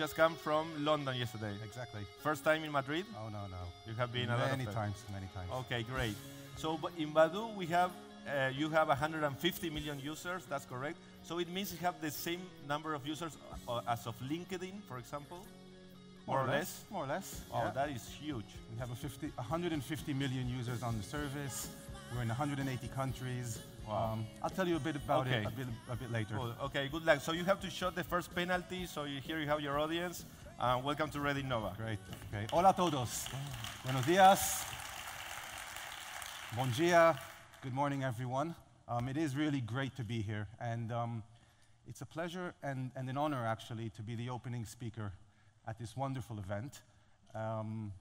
just come from London yesterday. Exactly. First time in Madrid? Oh, no. You have been a lot of many times. Okay, great. So in Badoo, we have, you have 150 million users, that's correct. So it means you have the same number of users as of LinkedIn, for example? More or less? More or less. Oh, yeah. That is huge. We have 150 million users on the service. We're in 180 countries. Wow. I'll tell you a bit about it a bit later. Cool. Okay, good luck. So you have to shot the first penalty, so here you have your audience. Welcome to Red Innova. Great. Okay. Hola a todos. Buenos días. Bon dia. Good morning, everyone. It is really great to be here, and it's a pleasure and an honor, actually, to be the opening speaker at this wonderful event.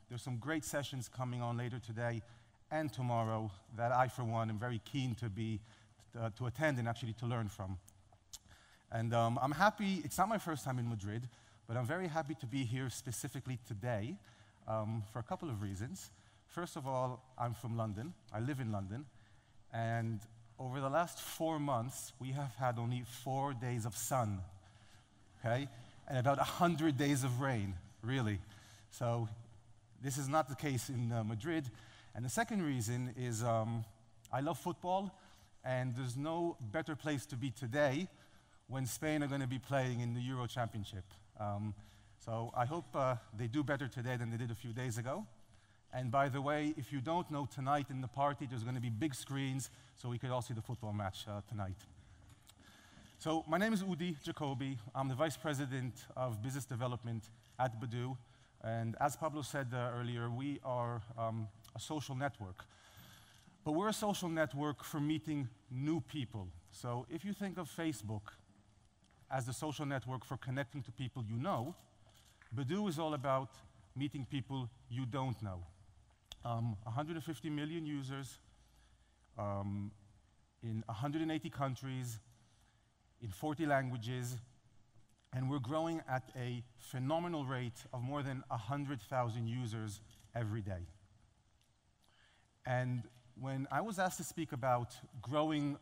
There's some great sessions coming on later today and tomorrow that I, for one, am very keen to attend and actually to learn from. And I'm happy, it's not my first time in Madrid, but I'm very happy to be here specifically today for a couple of reasons. First of all, I'm from London. I live in London. And over the last 4 months, we have had only 4 days of sun, okay? And about 100 days of rain, really. So this is not the case in Madrid. And the second reason is I love football, and there's no better place to be today when Spain are going to be playing in the Euro Championship. So I hope they do better today than they did a few days ago. And by the way, if you don't know, tonight in the party, there's going to be big screens, so we could all see the football match tonight. So my name is Udi Jacobi. I'm the Vice President of Business Development at Badoo. And as Pablo said earlier, we are a social network. But we're a social network for meeting new people. So if you think of Facebook as the social network for connecting to people you know, Badoo is all about meeting people you don't know. 150 million users in 180 countries, in 40 languages, and we're growing at a phenomenal rate of more than 100,000 users every day. And when I was asked to speak about growing,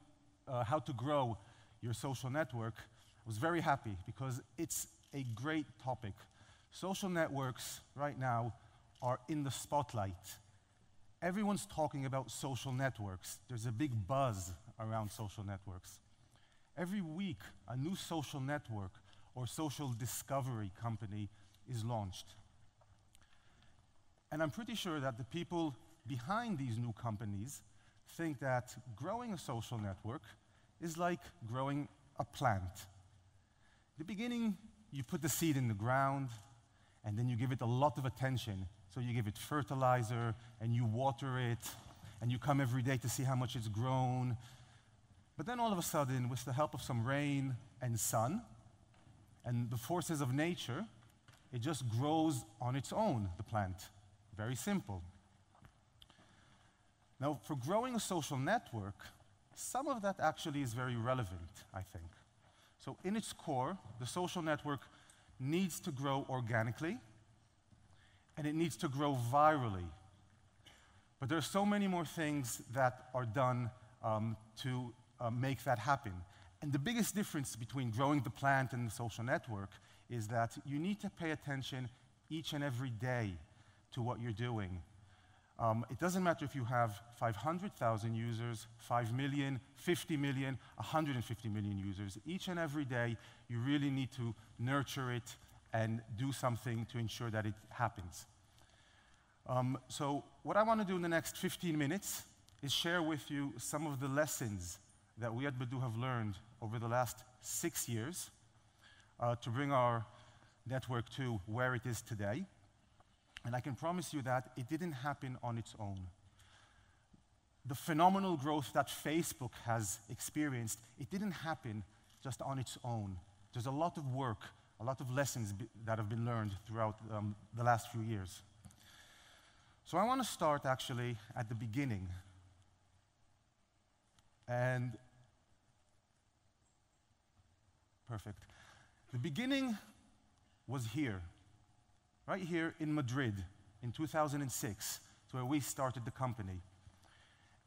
how to grow your social network, I was very happy because it's a great topic. Social networks right now are in the spotlight. Everyone's talking about social networks. There's a big buzz around social networks. Every week, a new social network or social discovery company is launched. And I'm pretty sure that the people behind these new companies think that growing a social network is like growing a plant. In the beginning, you put the seed in the ground, and then you give it a lot of attention. So you give it fertilizer, and you water it, and you come every day to see how much it's grown. But then all of a sudden, with the help of some rain and sun, and the forces of nature, it just grows on its own, the plant. Very simple. Now, for growing a social network, some of that actually is very relevant, I think. So in its core, the social network needs to grow organically, and it needs to grow virally. But there are so many more things that are done to make that happen. And the biggest difference between growing the plant and the social network is that you need to pay attention each and every day to what you're doing. It doesn't matter if you have 500,000 users, 5 million, 50 million, 150 million users. Each and every day, you really need to nurture it and do something to ensure that it happens. So what I want to do in the next 15 minutes is share with you some of the lessons that we at Badoo have learned over the last 6 years to bring our network to where it is today. And I can promise you that it didn't happen on its own. The phenomenal growth that Facebook has experienced, it didn't happen just on its own. There's a lot of work, a lot of lessons that have been learned throughout the last few years. So I want to start actually at the beginning. And perfect. The beginning was here, right here in Madrid in 2006, where we started the company.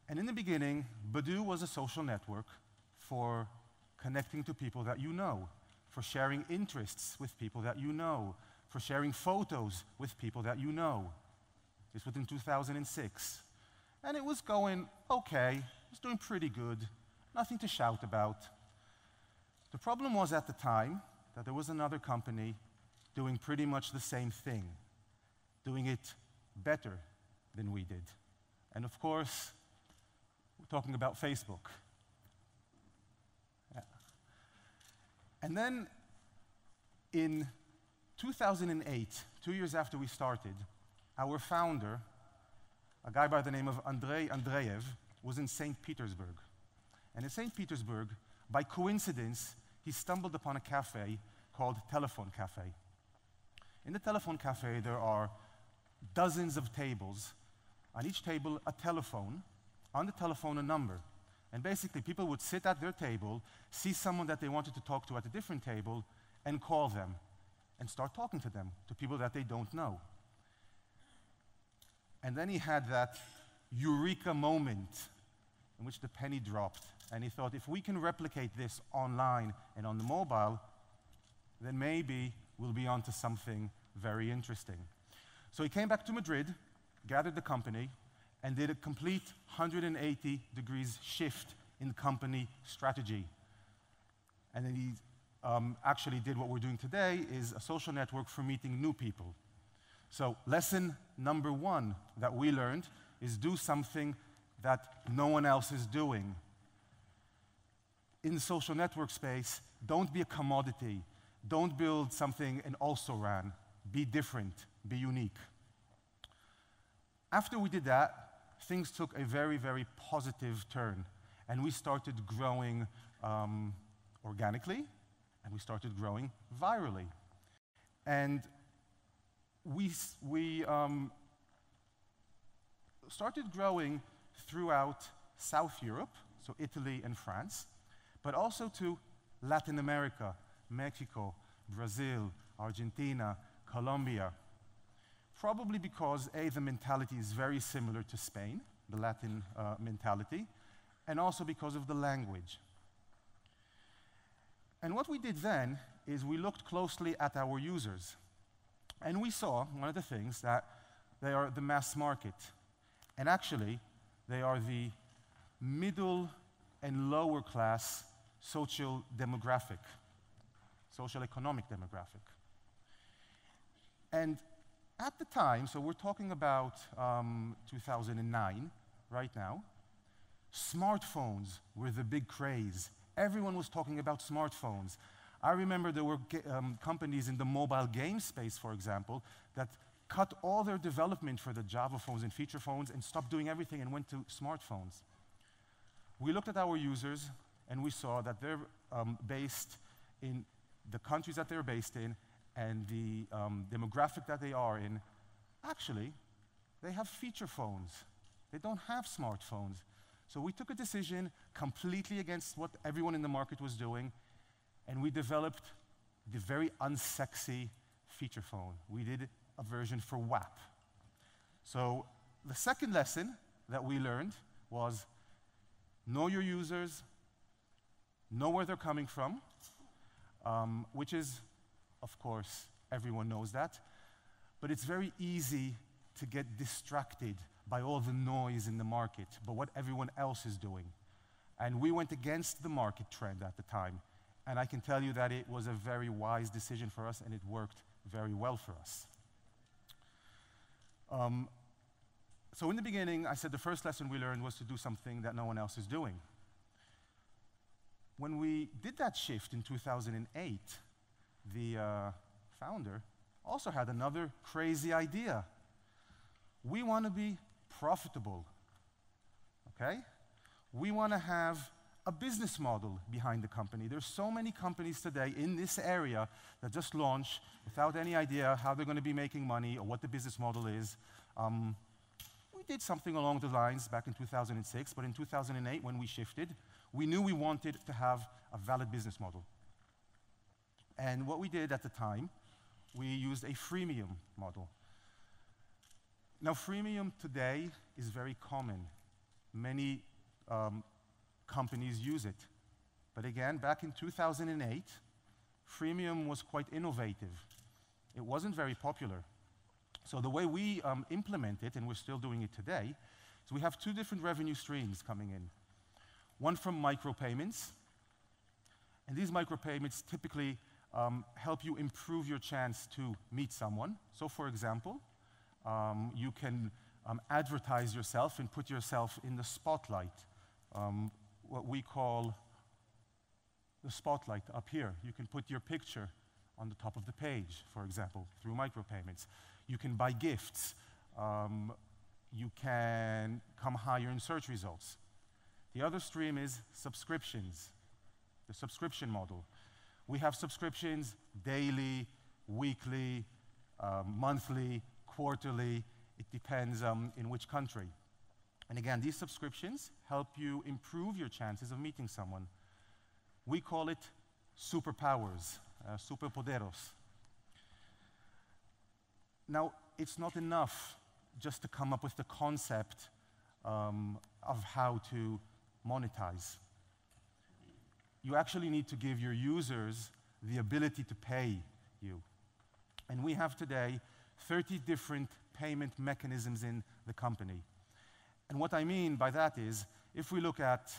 And in the beginning, Badoo was a social network for connecting to people that you know, for sharing interests with people that you know, for sharing photos with people that you know. This was in 2006. And it was going okay, it was doing pretty good, nothing to shout about. The problem was at the time that there was another company doing pretty much the same thing, doing it better than we did. And of course, we're talking about Facebook. Yeah. And then in 2008, 2 years after we started, our founder, a guy by the name of Andrei Andreev, was in St. Petersburg. And in St. Petersburg, by coincidence, he stumbled upon a cafe called Telephone Cafe. In the Telephone Cafe, there are dozens of tables. On each table, a telephone. On the telephone, a number. And basically, people would sit at their table, see someone that they wanted to talk to at a different table, and call them, and start talking to them, to people that they don't know. And then he had that eureka moment in which the penny dropped. And he thought, if we can replicate this online and on the mobile, then maybe we'll be onto something very interesting. So he came back to Madrid, gathered the company, and did a complete 180 degrees shift in company strategy. And then he actually did what we're doing today, is a social network for meeting new people. So lesson number one that we learned is do something that no one else is doing. In the social network space, don't be a commodity. Don't build something and also ran. Be different, be unique. After we did that, things took a very, very positive turn. And we started growing organically, and we started growing virally. And we started growing throughout South Europe, so Italy and France, but also to Latin America, Mexico, Brazil, Argentina, Colombia. Probably because, A, the mentality is very similar to Spain, the Latin mentality, and also because of the language. And what we did then is we looked closely at our users. And we saw, one of the things, that they are the mass market. And actually, they are the middle and lower class social demographic, social economic demographic. And at the time, so we're talking about 2009 right now, smartphones were the big craze. Everyone was talking about smartphones. I remember there were companies in the mobile game space, for example, that cut all their development for the Java phones and feature phones and stopped doing everything and went to smartphones. We looked at our users and we saw that they're based in the countries that they're based in and the demographic that they are in. Actually, they have feature phones. They don't have smartphones. So we took a decision completely against what everyone in the market was doing, and we developed the very unsexy feature phone. We did a version for WAP. So the second lesson that we learned was know your users, know where they're coming from, which is, of course, everyone knows that, but it's very easy to get distracted by all the noise in the market, but what everyone else is doing. And we went against the market trend at the time, and I can tell you that it was a very wise decision for us, and it worked very well for us. So in the beginning, I said the first lesson we learned was to do something that no one else is doing. When we did that shift in 2008, the founder also had another crazy idea. We want to be profitable, okay? We want to have a business model behind the company. There's so many companies today in this area that just launch without any idea how they're going to be making money or what the business model is. We did something along the lines back in 2006, but in 2008 when we shifted, we knew we wanted to have a valid business model. And what we did at the time, we used a freemium model. Now, freemium today is very common. Many companies use it. But again, back in 2008, freemium was quite innovative. It wasn't very popular. So the way we implement it, and we're still doing it today, is we have two different revenue streams coming in. One from micropayments, and these micropayments typically help you improve your chance to meet someone. So for example, you can advertise yourself and put yourself in the spotlight, what we call the spotlight up here. You can put your picture on the top of the page, for example, through micropayments. You can buy gifts. You can come higher in search results. The other stream is subscriptions, the subscription model. We have subscriptions daily, weekly, monthly, quarterly. It depends in which country. And again, these subscriptions help you improve your chances of meeting someone. We call it superpowers, superpoderos. Now, it's not enough just to come up with the concept of how to monetize. You actually need to give your users the ability to pay you. And we have today 30 different payment mechanisms in the company. And what I mean by that is, if we look at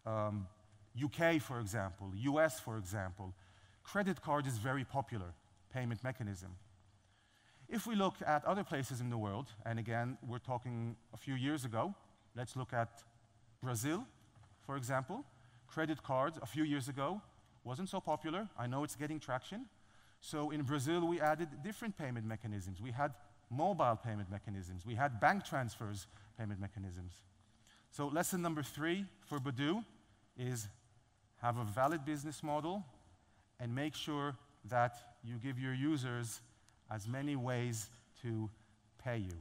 UK, for example, US, for example, credit card is very popular payment mechanism. If we look at other places in the world, and again, we're talking a few years ago, let's look at Brazil, for example. Credit cards a few years ago wasn't so popular. I know it's getting traction. So in Brazil, we added different payment mechanisms. We had mobile payment mechanisms. We had bank transfers payment mechanisms. So lesson number 3 for Badoo is have a valid business model and make sure that you give your users as many ways to pay you.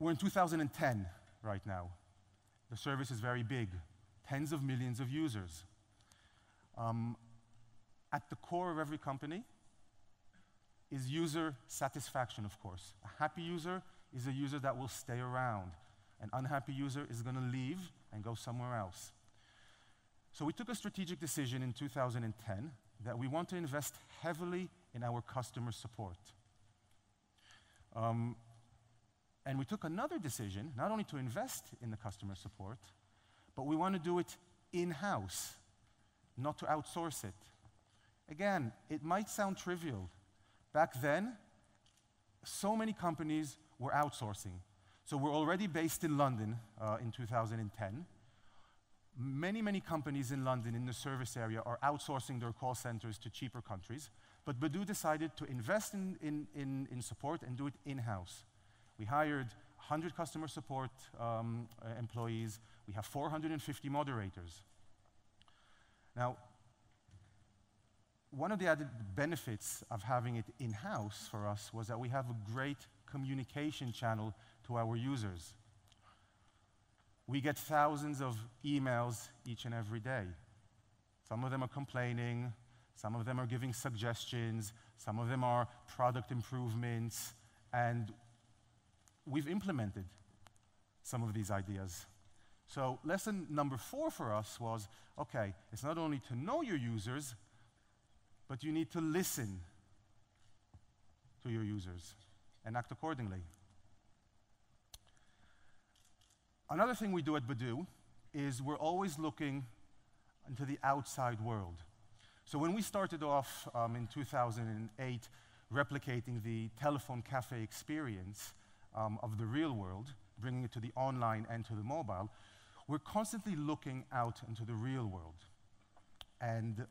We're in 2010 right now. The service is very big, tens of millions of users. At the core of every company is user satisfaction, of course. A happy user is a user that will stay around. An unhappy user is going to leave and go somewhere else. So we took a strategic decision in 2010 that we want to invest heavily in our customer support. And we took another decision, not only to invest in the customer support, but we want to do it in-house, not to outsource it. Again, it might sound trivial. Back then, so many companies were outsourcing. So we're already based in London in 2010. Many companies in London in the service area are outsourcing their call centers to cheaper countries. But Badoo decided to invest in support and do it in-house. We hired 100 customer support employees. We have 450 moderators. Now, one of the added benefits of having it in-house for us was that we have a great communication channel to our users. We get thousands of emails each and every day. Some of them are complaining, some of them are giving suggestions, some of them are product improvements, and we've implemented some of these ideas. So lesson number 4 for us was, okay, it's not only to know your users, but you need to listen to your users and act accordingly. Another thing we do at Badoo is we're always looking into the outside world. So when we started off in 2008 replicating the telephone cafe experience of the real world, bringing it to the online and to the mobile, we're constantly looking out into the real world and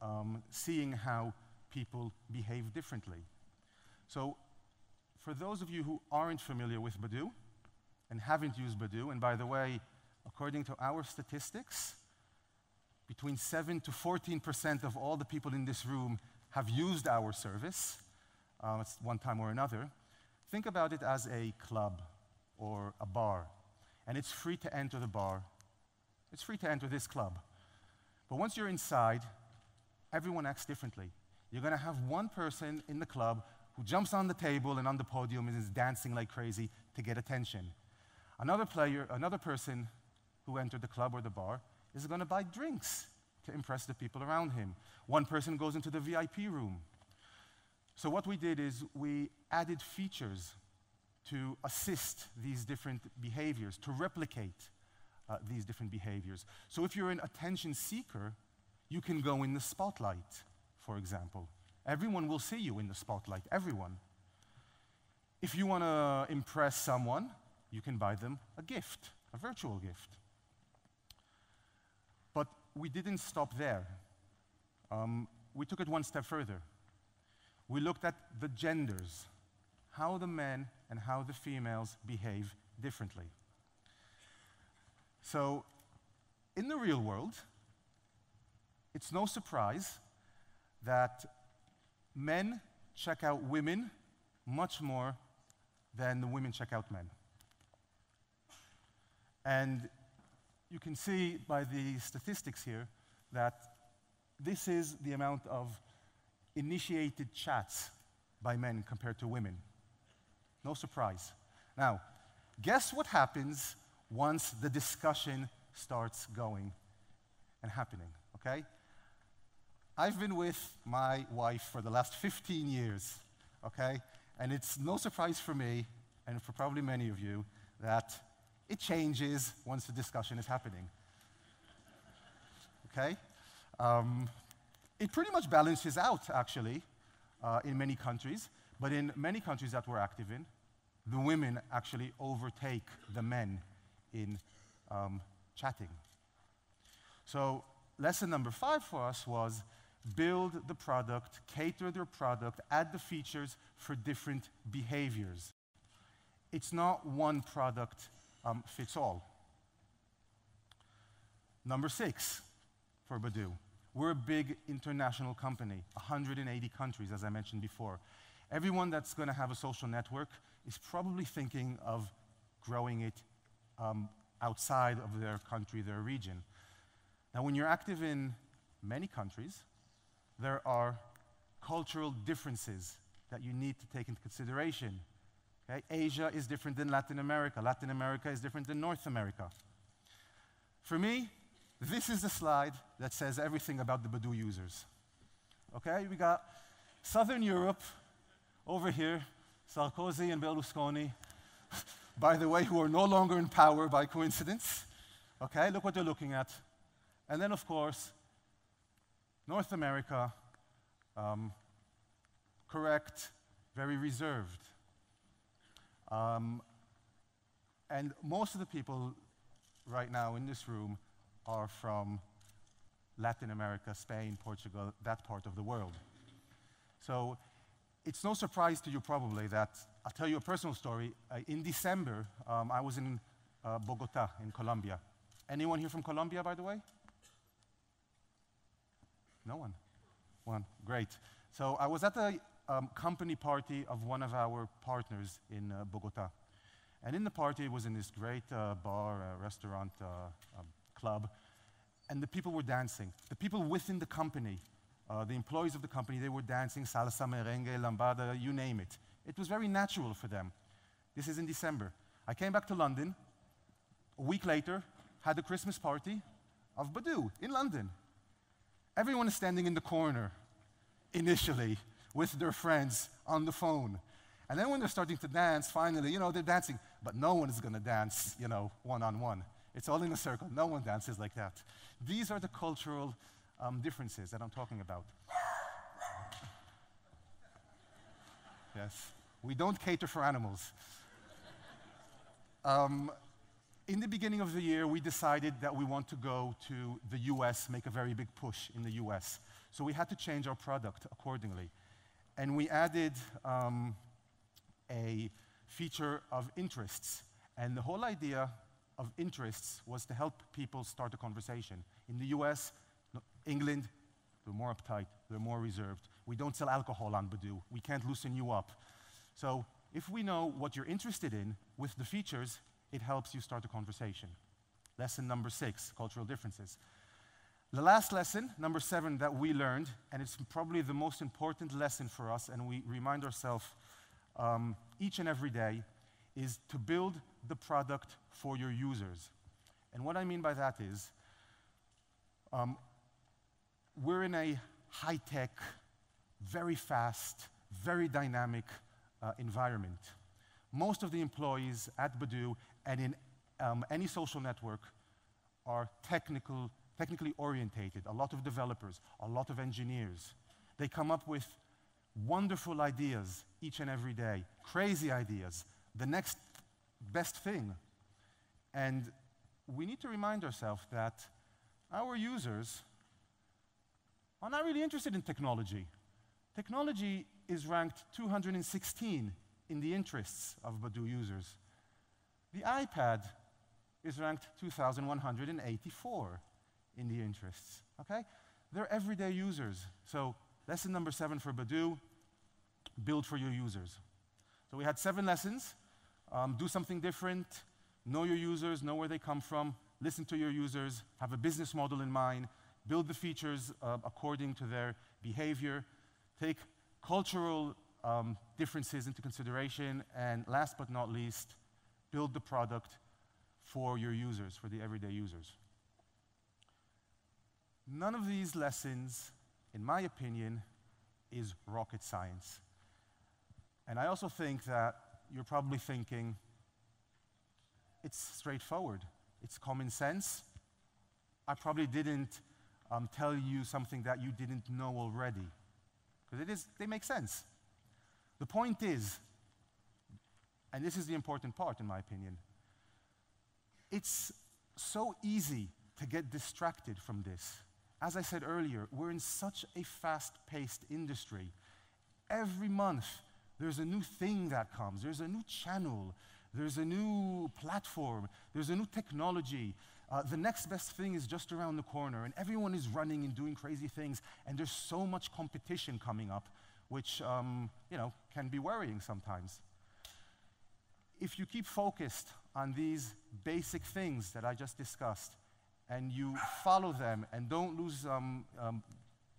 seeing how people behave differently. So for those of you who aren't familiar with Badoo and haven't used Badoo, and by the way, according to our statistics, between 7 to 14% of all the people in this room have used our service at one time or another. Think about it as a club or a bar, and it's free to enter the bar. It's free to enter this club. But once you're inside, everyone acts differently. You're going to have one person in the club who jumps on the table and on the podium and is dancing like crazy to get attention. Another person who entered the club or the bar is going to buy drinks to impress the people around him. One person goes into the VIP room. So what we did is we added features to assist these different behaviors, to replicate these different behaviors. So if you're an attention seeker, you can go in the spotlight, for example. Everyone will see you in the spotlight, everyone. If you want to impress someone, you can buy them a gift, a virtual gift. But we didn't stop there. We took it one step further. We looked at the genders, how the men and how the females behave differently. So, in the real world, it's no surprise that men check out women much more than the women check out men. And you can see by the statistics here that this is the amount of initiated chats by men compared to women. No surprise. Now, guess what happens once the discussion starts going and happening, okay? I've been with my wife for the last 15 years, okay? And it's no surprise for me, and for probably many of you, that it changes once the discussion is happening, okay? It pretty much balances out, actually, in many countries, but in many countries that we're active in, the women actually overtake the men in chatting. So lesson number 5 for us was build the product, cater their product, add the features for different behaviors. It's not one product fits all. Number 6 for Badoo. We're a big international company, 180 countries, as I mentioned before. Everyone that's going to have a social network is probably thinking of growing it outside of their country, their region. Now, when you're active in many countries, there are cultural differences that you need to take into consideration. Okay? Asia is different than Latin America. Latin America is different than North America. For me, this is the slide that says everything about the Badoo users. Okay, we got Southern Europe over here, Sarkozy and Berlusconi, by the way, who are no longer in power by coincidence. Okay, look what they're looking at. And then, of course, North America, correct, very reserved. And most of the people right now in this room are from Latin America, Spain, Portugal, that part of the world. So it's no surprise to you probably that, I'll tell you a personal story. In December, I was in Bogota in Colombia. Anyone here from Colombia, by the way? No one? One, great. So I was at the company party of one of our partners in Bogota. And in the party, it was in this great bar, restaurant, club, and the people were dancing. The people within the company, the employees of the company, they were dancing salsa, merengue, lambada, you name it. It was very natural for them. This is in December. I came back to London. A week later, had the Christmas party of Badoo in London. Everyone is standing in the corner, initially, with their friends on the phone. And then when they're starting to dance, finally, you know, they're dancing, but no one is going to dance, you know, one-on-one. It's all in a circle. No one dances like that. These are the cultural differences that I'm talking about. Yes, we don't cater for animals. In the beginning of the year, we decided that we want to go to the US, make a very big push in the US. So we had to change our product accordingly. And we added a feature of interests. And the whole idea of interests was to help people start a conversation. In the US, England, they're more uptight, they're more reserved. We don't sell alcohol on Badoo. We can't loosen you up. So if we know what you're interested in with the features, it helps you start a conversation. Lesson number 6, cultural differences. The last lesson, number 7, that we learned, and it's probably the most important lesson for us, and we remind ourselves each and every day, is to build the product for your users. And what I mean by that is, we're in a high-tech, very fast, very dynamic environment. Most of the employees at Badoo and in any social network are technically orientated, a lot of developers, a lot of engineers. They come up with wonderful ideas each and every day, crazy ideas, the next best thing. And we need to remind ourselves that our users are not really interested in technology. Technology is ranked 216 in the interests of Badoo users. The iPad is ranked 2,184 in the interests, okay? They're everyday users. So lesson number 7 for Badoo, build for your users. So we had 7 lessons. Do something different, know your users, know where they come from, listen to your users, have a business model in mind, build the features according to their behavior, take cultural differences into consideration, and last but not least, build the product for your users, for the everyday users. None of these lessons, in my opinion, is rocket science. And I also think that you're probably thinking, it's straightforward. It's common sense. I probably didn't tell you something that you didn't know already, because they make sense. The point is, and this is the important part in my opinion, it's so easy to get distracted from this. As I said earlier, we're in such a fast-paced industry. Every month, there's a new thing that comes. There's a new channel. There's a new platform. There's a new technology. The next best thing is just around the corner, and everyone is running and doing crazy things, and there's so much competition coming up, which can be worrying sometimes. If you keep focused on these basic things that I just discussed, and you follow them and don't lose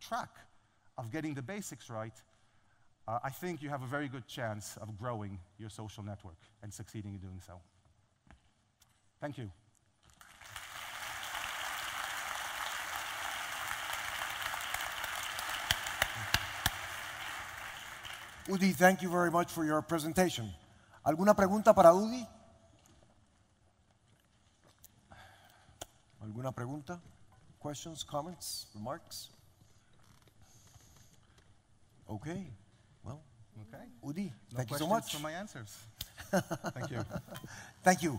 track of getting the basics right, I think you have a very good chance of growing your social network and succeeding in doing so. Thank you. Udi, thank you very much for your presentation. ¿Alguna pregunta para Udi? ¿Alguna pregunta? Questions, comments, remarks? Okay. Well, okay. Udi, No thank you so questions much. for my answers. Thank you. Thank you.